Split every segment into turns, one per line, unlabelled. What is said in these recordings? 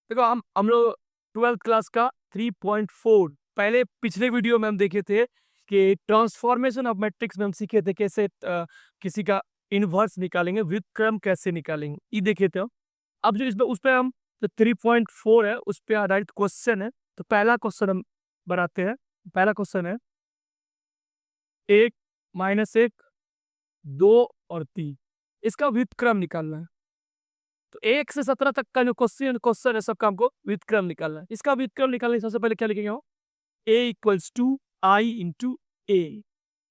देखो हम लोग 12th क्लास का 3.4 पहले पिछले वीडियो में हम देखे थे कि ट्रांसफॉर्मेशन ऑफ मैट्रिक्स में हम सीखे थे कैसे किसी का इनवर्स निकालेंगे, व्युत्क्रम कैसे निकालेंगे, ये देखे थे हम। अब जो इसमें उस पे हम जो 3.4 है उस पे आधारित क्वेश्चन है। तो पहला क्वेश्चन हम बनाते हैं। पहला क्वेश्चन है 1 -1 2 और 3, इसका व्युत्क्रम निकालना है। तो 1 से 17 तक का जो क्वेश्चन है सबका हमको व्युत्क्रम निकालना है। इसका व्युत्क्रम निकालने सबसे पहले क्या लिखेंगे हम? a equals to I into A,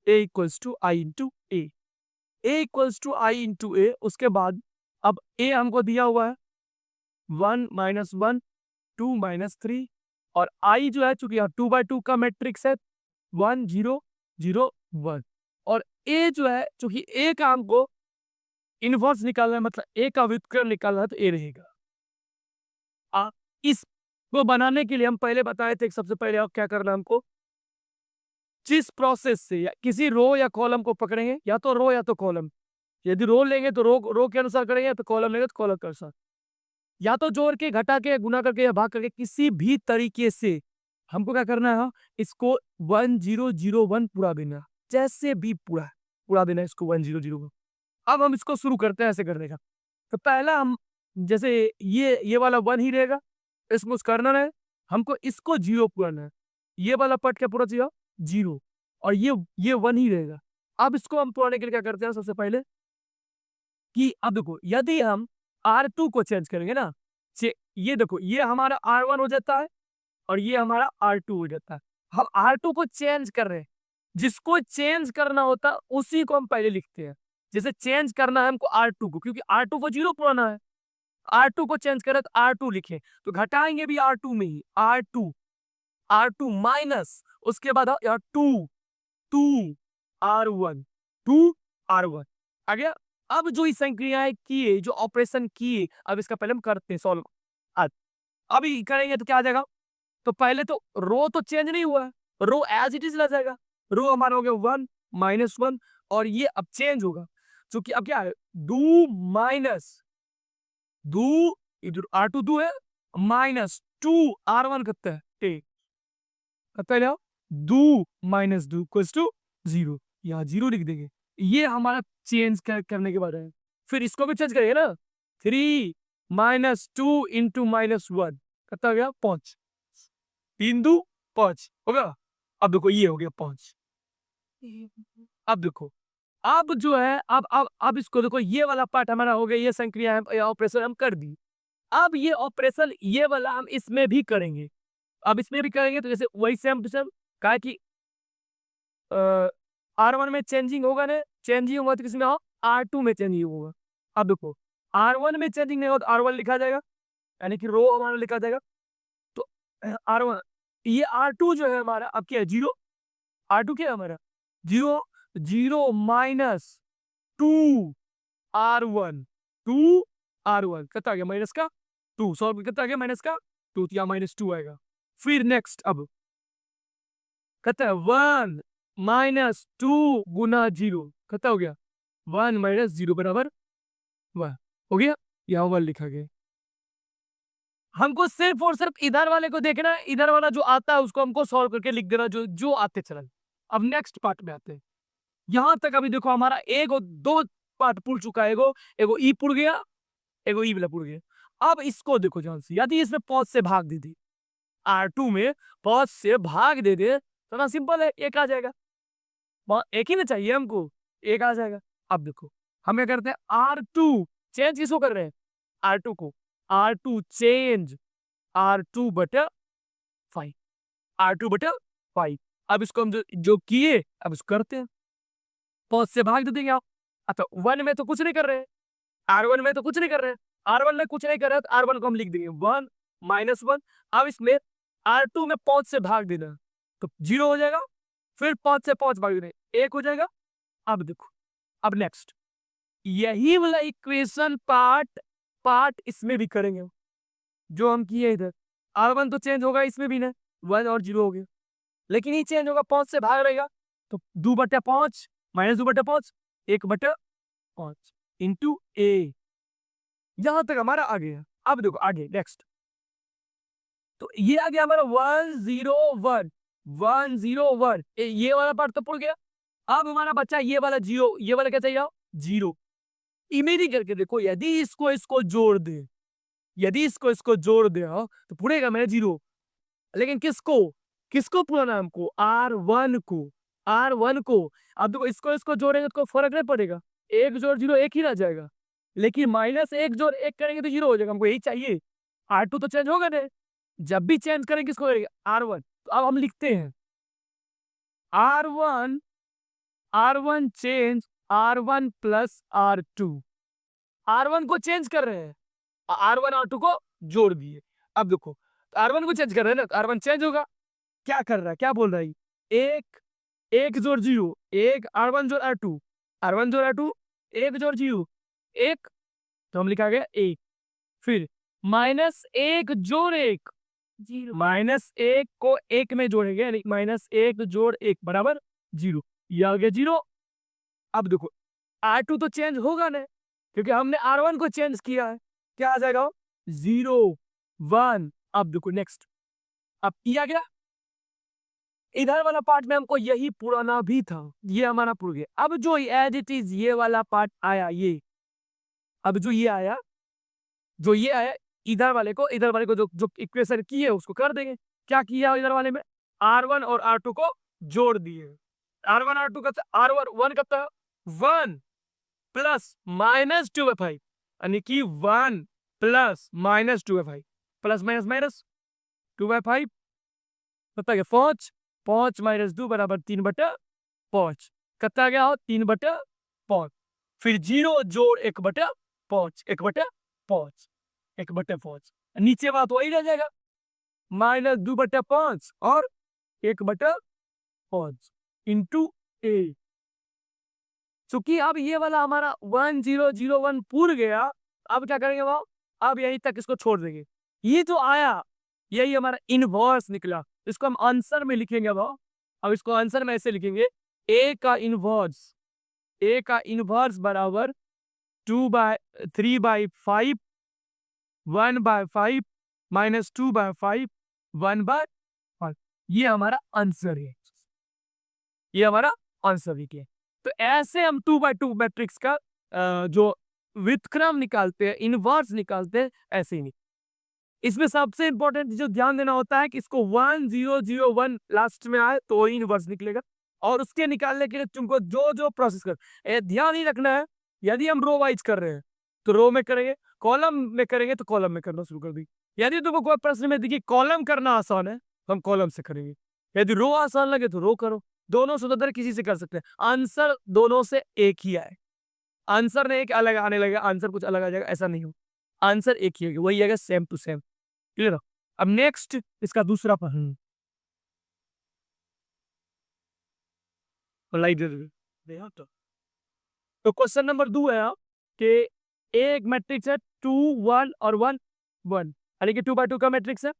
A equals to I into A, A equals to I into A. उसके बाद अब ए हमको दिया हुआ है 1 -1 2 -3, और आई जो है चूंकि यहाँ 2/2 का मैट्रिक्स है 1 0 0 1, और ए जो है चूंकि ए का हमको इनवर्स निकालना है, मतलब ए का व्युत्क्रम निकालना है, तो ए रहेगा। इसको बनाने के लिए हम पहले बताए थे कि सबसे पहले आप क्या करना है हमको, जिस प्रोसेस से या किसी रो या कॉलम को पकड़ेंगे, या तो रो या तो कॉलम। यदि रो लेंगे तो रो रो के अनुसार करेंगे, तो कॉलम लेंगे तो कॉलम के अनुसार। या तो जोड़ के, घटा के, गुना करके या भाग करके, किसी भी तरीके से हमको क्या करना है, इसको 1 0 0 1 पूरा देना, जैसे भी पूरा पूरा देना है इसको 1 0 0 1। अब हम इसको शुरू करते हैं ऐसे करने का। तो पहला हम जैसे ये वाला 1 ही रहेगा, इसको कुछ करना है, हमको इसको 0 पुराना है। ये वाला पार्ट क्या पूरा चाहिए? 0, और ये 1 ही रहेगा। अब इसको हम पुराने के लिए क्या करते हैं सबसे पहले, कि अब देखो यदि हम R2 को चेंज करेंगे ना, ये देखो ये हमारा R1 हो जाता है और ये हमारा R2 हो जाता है। हम R2 को चेंज कर रहे हैं, जिसको चेंज करना होता है उसी को हम पहले लिखते हैं। जैसे चेंज करना है हमको R2 को, क्योंकि R2 को 0 पुराना है, R2 को चेंज करें तो R2 लिखें, तो घटाएंगे भी R2 में ही, R2 माइनस, उसके बाद यहाँ 2 2 R1 2 R1 आ गया। अब जो इस संक्रियाएं किए, जो ऑपरेशन किए, अब इसका पहले हम करते हैं सॉल्व। अब अभी करेंगे तो क्या आ जाएगा? तो पहले तो रो तो चेंज नहीं हुआ है, रो एज इट इज रह जाएगा। रो हमारा हो गया 1 -1, और ये अब चेंज होगा, क्योंकि अब क्या है, दो माइनस दो, इधर R2 दो है, माइनस 2 R1 कितना है, एक पहले आओ, 2 - 2 इक्वल्स टू 0, यहाँ 0 लिख देंगे। ये हमारा चेंज करने के बाद है। फिर इसको भी चेंज करेंगे ना, 3 -2 इंटू -1 कितना हो गया, 5, 3 2 5 होगा। अब देखो ये हो गया 5। अब देखो, अब जो है, अब इसको देखो, ये वाला पार्ट हमारा हो गया, ये संक्रिया ऑपरेशन हम कर दी। अब ये ऑपरेशन ये वाला हम इसमें भी करेंगे। अब इसमें भी करेंगे तो जैसे वही सेम टू सेम, कहा कि R1 में चेंजिंग होगा ना, चेंजिंग होगा तो किसमें हो, R2 में चेंजिंग होगा। अब देखो R1 में चेंजिंग नहीं होगा तो R1 लिखा जाएगा, यानी कि रो हमारा लिखा जाएगा। तो R1, ये R2 जो है हमारा अब क्या है, 0। R2 क्या है हमारा, 0 0 माइनस 2 R1 2 R1 कितना आ गया, माइनस का 2, सॉल्व कितना आ गया, माइनस का 2, तो यहाँ -2 आएगा। फिर नेक्स्ट अब कितना है, 1 -2 गुना 0 कितना हो गया, 1 -0 बराबर 1 हो गया, यहाँ 1 लिखा गया। हमको सिर्फ और सिर्फ इधर वाले को देखना है, इधर वाला जो आता है उसको हमको सॉल्व करके लिख देना, जो जो आते चलन। अब नेक्स्ट पार्ट में आते हैं। यहाँ तक अभी देखो हमारा एगो दो पार्ट पुर चुका है, एगो एगो ई पुर गया, एगो ई वाला पुर गया। अब इसको देखो ध्यान से, यदि इसमें 5 से भाग दे दी, R2 में 5 से भाग दे दे तो ना सिंपल है, एक आ जाएगा। एक ही ना चाहिए हमको, एक आ जाएगा। अब देखो हम क्या करते हैं, R2 चेंज किसको कर रहे हैं, R2 को, R2 चेंज R2 बटा 5, R2 बटा 5। अब इसको हम जो किए अब इसको करते हैं, 5 से भाग दे देंगे आप। अच्छा 1 में तो कुछ नहीं कर रहे हैं, R1 में तो कुछ नहीं कर रहे हैं, R1 में कुछ नहीं कर रहे हैं, तो R1 को हम लिख देंगे 1 -1। अब इसमें R2 में 5 से भाग देना, तो 0 हो जाएगा। फिर 5 से 5 भाग देना, 1 हो जाएगा। अब देखो, अब नेक्स्ट यही वाला इक्वेशन पार्ट पार्ट इसमें भी करेंगे, जो हम किए इधर। R1 तो चेंज होगा इसमें भी ना, 1 और 0 हो गया, लेकिन ये चेंज होगा, 5 से भाग रहेगा, तो 2/5 -2/5 1/5 इंटू ए, यहां तक हमारा आ गया। अब देखो आगे नेक्स्ट, तो ये आ गया हमारा 101, 101, ये वाला पार्ट तो पुर गया। अब हमारा बच्चा ये वाला जीरो, ये वाला क्या चाहिए, जीरो। इमेजिन करके देखो, यदि इसको इसको जोड़ दे, यदि इसको इसको जोड़ दे तो पुड़ेगा मेरा जीरो। लेकिन किसको, किसको पुराना, हमको R1 को, R1 को। अब देखो इसको इसको जोड़ेंगे तो फर्क नहीं पड़ेगा, एक जोड़ जीरो एक ही रह जाएगा। लेकिन माइनस एक जोड़ एक करेंगे तो जीरो हो जाएगा, हमको यही चाहिए। R2 तो चेंज होगा नहीं, जब भी चेंज करेंगे किसको करेंगे, R1। तो अब हम लिखते हैं R1, R1 change R1 plus R2, R1 को चेंज कर रहे हैं, R1 R2 को जोड़ दिए। अब देखो R1 को चेंज कर रहे हैं ना, तो R1 चेंज होगा। क्या कर रहा है, क्या बोल रहा है, एक एक जोड़ जीरो, एक R1 जोड़ R2, R1 जोड़ R2, एक जोड़ जीरो एक, तो हम लिखा गया एक। फिर माइनस एक जोड़ एक, जीरो, माइनस एक को एक में जोड़ेंगे, यानी माइनस एक जोड़ एक बराबर जीरो, ये आ गया जीरो। अब देखो R2 तो चेंज होगा नहीं, क्योंकि हमने R1 को चेंज किया है। क्या आ जाएगा, जीरो, वन। अब देखो नेक्स्ट, अब ये आ गया। इधर वाला पार्ट में हमको यही पुराना भी था, ये हमारा पुर गया। अब जो एज इट इज ये वाला पार्ट आया, ये अब जो ये आया, जो ये आया, इधर वाले को जो जो इक्वेशन की है उसको कर देंगे। क्या किया इधर वाले में, R1 और R2 को जोड़ दिए। R1 R2 का R1 1 करता है 1 प्लस माइनस 2/5, यानी कि 1 plus minus 2/5, plus minus minus 2/5 कितना गया 5, 5 माइनस 2 बराबर 3/5, कितना गया 3/5। फिर जीरो जोड़ 1/5, 1/5, 1/5, नीचे बात वही रह जाएगा, माइनस 2/5 और 1/5 इंटू ए। चूंकि अब ये वाला हमारा 1001 पूर गया, अब क्या करेंगे वो, अब यहीं तक इसको छोड़ देंगे। ये जो आया यही हमारा इनवर्स निकला, इसको हम आंसर में लिखेंगे। अब इसको आंसर में ऐसे लिखेंगे, ए का इनवर्स, ए का इनवर्स बराबर 3/5, 1/5 माइनस 2/5, 1/5। ये हमारा आंसर है, ये हमारा आंसर है। तो ऐसे हम 2/2 मैट्रिक्स का जो व्युत्क्रम निकालते हैं, इनवर्स निकालते हैं, ऐसे ही नहीं। इसमें सबसे इंपॉर्टेंट जो ध्यान देना होता है कि इसको 1001 लास्ट में आए तो ही इनवर्स निकलेगा। और उसके निकालने के लिए तुमको जो जो प्रोसेस कर ध्यान ही रखना है। यदि हम रो वाइज कर रहे हैं तो रो में करेंगे, कॉलम में करेंगे तो कॉलम में करना शुरू कर दी। यदि तुमको कोई प्रश्न में देखिए कॉलम करना आसान है तो हम कॉलम से करेंगे, यदि रो आसान लगे तो रो करो। दोनों स्वतंत्र किसी से कर सकते हैं, आंसर दोनों से एक ही आए। आंसर नहीं एक अलग आने लगेगा, आंसर कुछ अलग आ जाएगा, ऐसा नहीं हो। आंसर एक ही होगा, वही आएगा सेम टू सेम। क्लियर हो? अब नेक्स्ट इसका दूसरा प्रश्न, लाइट दे दे तो क्वेश्चन नंबर 2 है कि एक मैट्रिक्स है 2 1 और 1 1, यानी कि 2/2 का मैट्रिक्स है।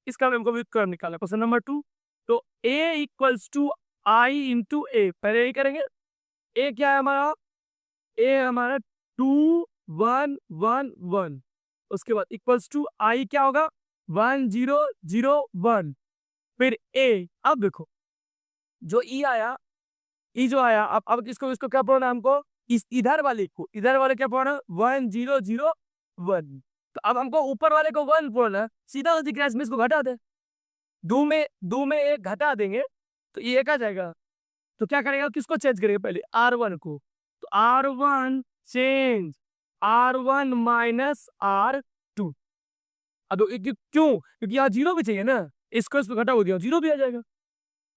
इसका हमको व्युत्क्रम निकालना। क्वेश्चन नंबर 2, तो a equals to i into A, पहले यही करेंगे। a क्या है हमारा, a हमारा 2 1 1 1, उसके बाद इक्वल्स टू i क्या होगा 1 0 0 1, फिर a। अब देखो जो e आया, ई जो आया, अब इसको इसको क्या पढ़ना हमको, इस इधर वाले क्या पढ़ना 1 0 0 1। तो अब हमको ऊपर वाले को 1 पढ़ना, सीधा उसी क्लास में इसको घटा दे, दो में एक घटा देंगे तो ये एक आ जाएगा। तो क्या करेगा, किसको चेंज करेगा पहले R1 को, तो R1 change R1 minus R2। अब क्यों, क्योंकि यहाँ जीरो भी चाहिए ना, इसको घटा हो दिया जीरो भी आ जाएगा।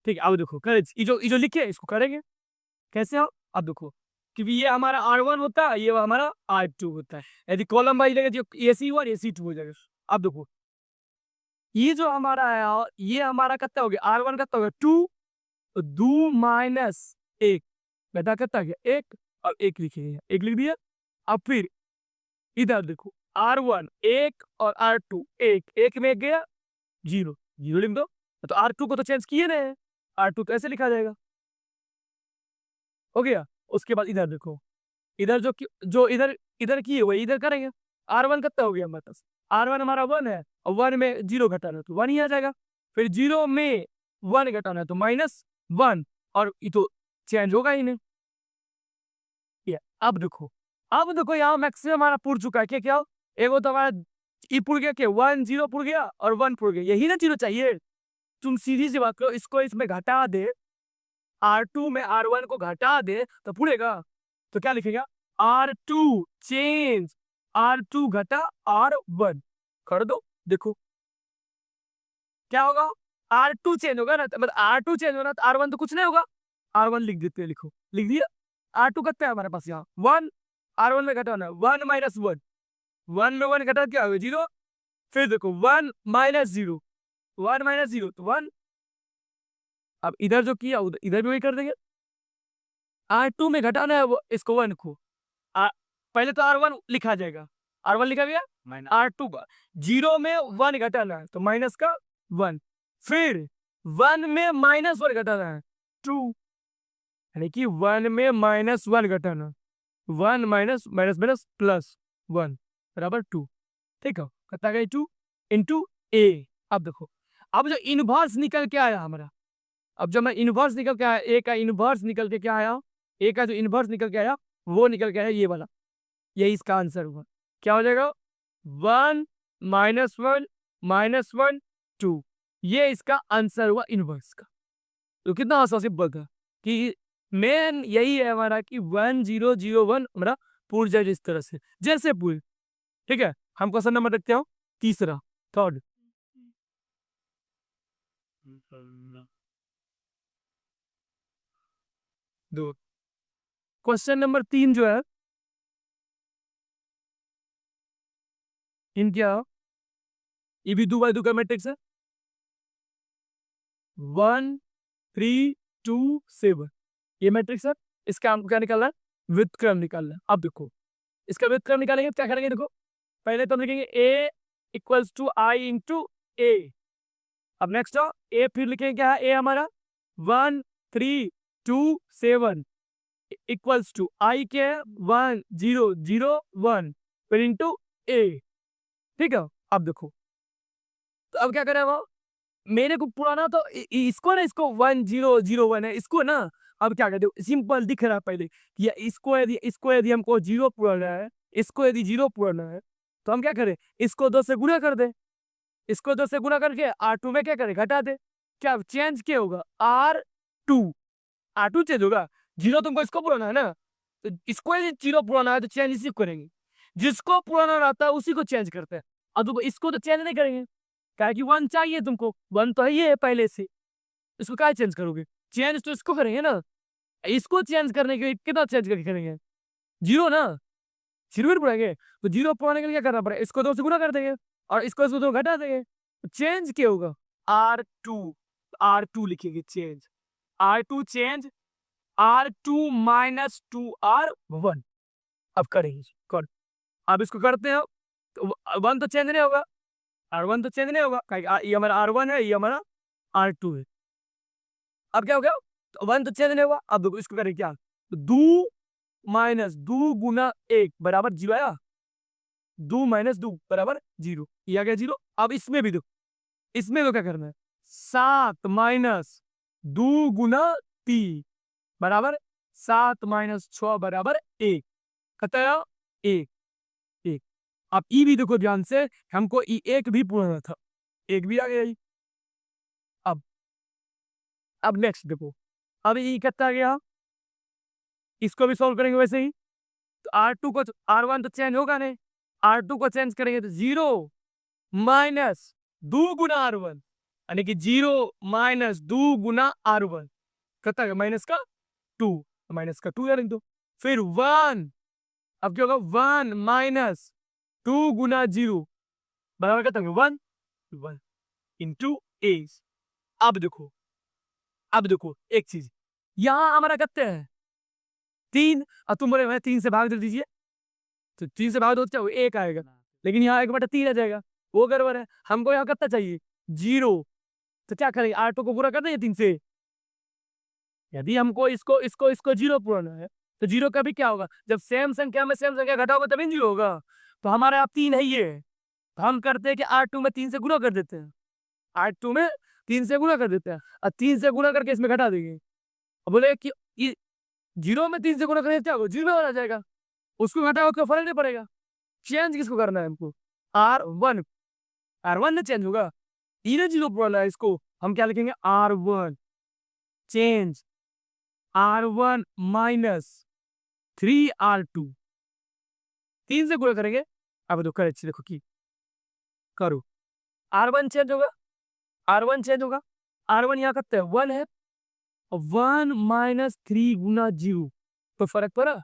ठीक है, अब देखो ये जो लिखे इसको करेंगे कैसे हो। अब देखो क्योंकि ये हमारा R1 होता है, ये हमारा R2 होता है, यदि कॉलम वाइज लगेगा तो AC1 AC2 हो जाएगा। अब देखो ये जो हमारा है, ये हमारा कितना हो गया, R1 कितना हो गया 2, तो 2 माइनस 1 बेटा कितना गया 1, और 1 लिखेंगे, 1 लिख दिया। अब फिर इधर देखो R1 1 और R2 1, 1 में 1 गया 0 0 लिख दो। तो R2 को तो चेंज किए ना, R2 तो ऐसे लिखा जाएगा, हो गया। उसके बाद इधर देखो, इधर जो इधर इधर की है वही इधर करेंगे। R1 कितना हो गया हमारे पास? R1 हमारा 1 है और 1 में 0 घटाना है तो 1 ही आ जाएगा। फिर 0 में 1 घटाना है तो -1 और ये तो चेंज होगा ही नहीं। ये अब देखो यहाँ मैक्सिमम हमारा पुर चुका है। क्या-क्या? एगो तो हमारा ई पुर गया, क्या 1 0 पुर गया और 1 पुर गया। यही ना 0 चाहिए। तुम सीधी सी बात करो, इसको इसमें घटा दे, R2 में R1 को घटा दे तो पुरेगा। तो क्या लिखेगा? R2 चेंज R2 घटा R1 कर दो, देखो क्या होगा? R2 चेंज होगा ना, मतलब R2 चेंज होना तो R1 तो कुछ नहीं होगा। R1 लिख देते हैं, लिखो, लिख दिया। R2 कितना है हमारे पास यहाँ? 1, R1 में घटाना 1 माइनस 1, 1 में 1 घटा क्या होगा? 0। फिर देखो 1 माइनस 0, 1 माइनस 0 तो 1। अब इधर जो किया उधर इधर भी वही कर देंगे। R2 में घटाना है वो इसको 1 को। आ, पहले तो R1 लिखा जाएगा। R1 लिखा गया, R2 का 0 में 1 घटाना है तो माइनस का 1। फिर 1 में माइनस 1 घटाना है 2, यानी कि 1 में माइनस 1 घटाना, 1 माइनस माइनस माइनस प्लस 1 बराबर 2। ठीक है, कितना गया 2 इंटू ए। अब देखो, अब जो इनवर्स निकल के आया हमारा, अब जब मैं इनवर्स निकल के आया, ए का इनवर्स निकल के क्या आया? ए का जो इनवर्स निकल के आया वो निकल के आया ये वाला। यही इसका आंसर हुआ। क्या हो जाएगा? 1 -1 -1 2। ये इसका आंसर हुआ इनवर्स का। तो कितना आसान सिंपल था कि मेन यही है हमारा कि 1 0 0 1 हमारा पूर जाए इस तरह से, जैसे पूर। ठीक है, हम क्वेश्चन नंबर रखते हो तीसरा, थर्ड। दो क्वेश्चन नंबर 3 जो है इन क्या, ये भी 2 बाई 2 का मैट्रिक्स है। 1 3 2 7 ये मैट्रिक्स है। इसका हमको क्या निकालना है? व्युत्क्रम निकालना है। अब देखो, इसका व्युत्क्रम निकालेंगे तो क्या करेंगे? देखो, पहले तो हम लिखेंगे a equals to I into A. अब नेक्स्ट ए फिर लिखेंगे क्या है? ए हमारा 1 3 2 7 इक्वल्स टू आई के 1 0 0 1 फिर इंटू ए। ठीक है, अब देखो, तो अब क्या करें वो, मेरे को पुराना तो इसको ना, इसको 1 0 0 1 है इसको ना। अब क्या कहते हो, सिंपल दिख रहा है पहले कि इसको यदि हमको 0 पुराना है, इसको यदि 0 पुराना है तो हम क्या करें? इसको 2 से गुणा कर दें। इसको 2 से गुणा करके R2 में क्या करें? घटा दे। क्या चेंज क्या होगा? R2 R2 चेंज होगा। 0 तुमको इसको पुराना है ना, तो इसको यदि 0 पुराना है तो चेंज इसी को करेंगे। जिसको पुराना रहता है उसी को चेंज करते हैं। अब तुम इसको तो चेंज नहीं करेंगे, क्या कि 1 चाहिए तुमको, 1 तो है ही है पहले से, इसको क्या चेंज करोगे? चेंज तो इसको करेंगे ना। इसको चेंज करने के लिए कितना चेंज करके करेंगे? 0 ना, 0 ही पुराएंगे। तो 0 पुराने के लिए क्या करना पड़ेगा? इसको 2 से गुणा कर देंगे और इसको 2 घटा देंगे। चेंज क्या होगा? R2, R2 लिखेंगे change, R2 change R2 minus 2R1। अब करेंगे कर, अब इसको करते हैं तो 1 तो चेंज नहीं होगा, R1 तो चेंज नहीं होगा, ये हमारा R1 है, ये हमारा R2 है। अब क्या हो गया? तो 1 तो चेंज नहीं होगा। अब देखो इसको करें क्या? तो 2 माइनस 2 गुना 1 बराबर 0 आया। 2 माइनस 2 बराबर 0, ये आ गया 0। अब इसमें भी देखो, इसमें तो क्या करना है? 7 माइनस 2 गुना 3 बराबर 7 माइनस 6 बराबर 1। कहता है 1 1। अब ई भी देखो ध्यान से, हमको ई 1 भी पूछना था, 1 भी आ गया ई। अब नेक्स्ट देखो, अब ई कितना आ गया? इसको भी सॉल्व करेंगे वैसे ही। तो R2 को, R1 तो चेंज होगा नहीं, R2 को चेंज करेंगे तो 0 माइनस 2 गुना R1, यानी कि 0 माइनस 2 गुना R1 कितना है? माइनस का 2, माइनस का 2 यार लिख दो। फिर 1, अब क्या होगा? 1 माइनस 2 गुना 0 बराबर कितना होगा? 1 1 इंटू ए। अब देखो एक चीज, यहाँ हमारा कितने है? 3, और तुम बोले मैं 3 से भाग दे दीजिए, तो 3 से भाग दो तो 1 आएगा, लेकिन यहाँ 1/3 आ जाएगा, वो गड़बड़ है। हमको यहाँ कितना चाहिए? 0। तो क्या करेंगे? R2 को पूरा कर देंगे 3 से। यदि हमको इसको 0 पूराना है तो 0 का भी क्या होगा? जब सेम संख्या में सेम संख्या घटाओगे तभी 0 होगा। तो हमारे यहाँ 3 है ये, तो हम करते हैं कि R2 में 3 से गुणा कर देते हैं, R2 में 3 से गुणा कर देते हैं और 3 से गुणा करके इसमें घटा देंगे। अब बोले कि ये 0 में 3 से गुणा करें क्या होगा, 0 आ जाएगा, उसको घटाओ तो फर्क नहीं पड़ेगा। चेंज किसको करना है हमको, R1, R1 ना चेंज होगा, ई ने 0 बोला है, इसको हम क्या लिखेंगे R1 change R1 minus 3R2, 3 से गुणा करेंगे। अब देखो करे देखो की करो, R1 चेंज होगा, R1 चेंज होगा, R1 यहाँ करते हैं 1 है, 1 माइनस 3 गुना 0, तो फर्क पड़ा,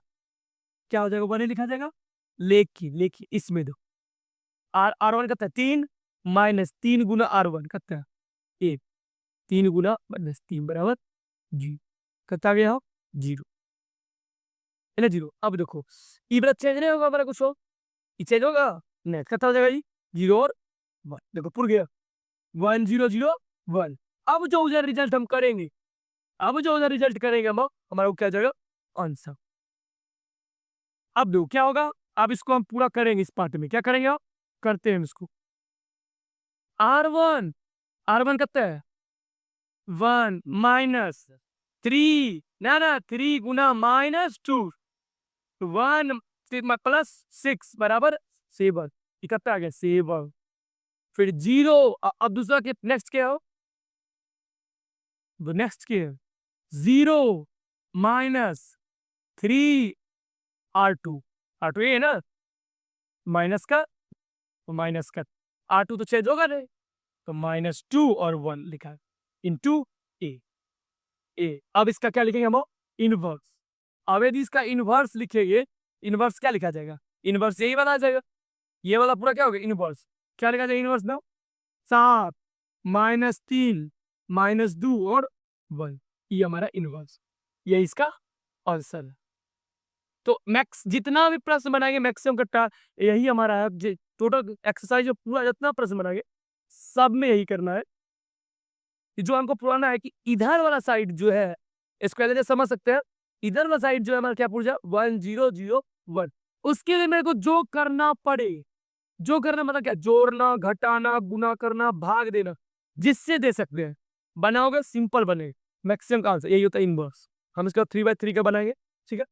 क्या हो जाएगा, 1 ही लिखा जाएगा। लेकिन इसमें दो R1 करता है 3 माइनस 3 गुना R1 करता है 1, 3 गुना माइनस 3 बराबर 0, करता गया हो 0, है ना 0। अब देखो ई बड़ा चेंज नहीं होगा हमारा, कुछ हो ये चेंज होगा नहीं, करता हो जाएगा जी 0 और 1, देखो पुर गया 1 0 0 1। अब जो उधर रिजल्ट हम करेंगे, अब जो उधर रिजल्ट करेंगे हम, हमारा वो क्या हो जाएगा आंसर। अब देखो क्या होगा, अब इसको हम पूरा करेंगे, इस पार्ट में क्या करेंगे आप, करते हैं इसको R1 करते हैं 1 माइनस 3 ना 3 गुना माइनस 2 1 प्लस 6 बराबर 7, इकट्ठा आ गया 7, फिर 0। अब दूसरा के नेक्स्ट क्या हो, नेक्स्ट क्या है 0 माइनस 3R2, R2 ये है ना, माइनस का तो माइनस का, R2 तो चेंज होगा नहीं, तो -2 और 1 लिखा है इनटू ए। अब इसका क्या लिखेंगे हम, इनवर्स। अब यदि इसका इनवर्स लिखेंगे, इनवर्स क्या लिखा जाएगा, इनवर्स यही वाला आ जाएगा, ये वाला पूरा क्या होगा इनवर्स, क्या लिखा जाएगा इनवर्स ना 7 माइनस 3 माइनस 2 और 1, ये हमारा इनवर्स, ये इसका आंसर है। तो मैक्स जितना भी प्रश्न बनाएंगे मैक्सिमम कट्टा यही हमारा है, टोटल एक्सरसाइज पूरा जितना प्रश्न बनाएंगे सब में यही करना है। जो हमको पुराना है कि इधर वाला साइड जो है, इसको ऐसे समझ सकते हैं, इधर वाला साइड जो है हमारा क्या पूछ जाए 1 0 0 1, उसके लिए मेरे को जो करना पड़े, जो करना मतलब क्या, जोड़ना घटाना गुना करना भाग देना, जिससे दे सकते हैं, बनाओगे सिंपल बनेगा, मैक्सिमम का आंसर यही होता है इनवर्स। हम इसका 3/3 का बनाएंगे, ठीक है।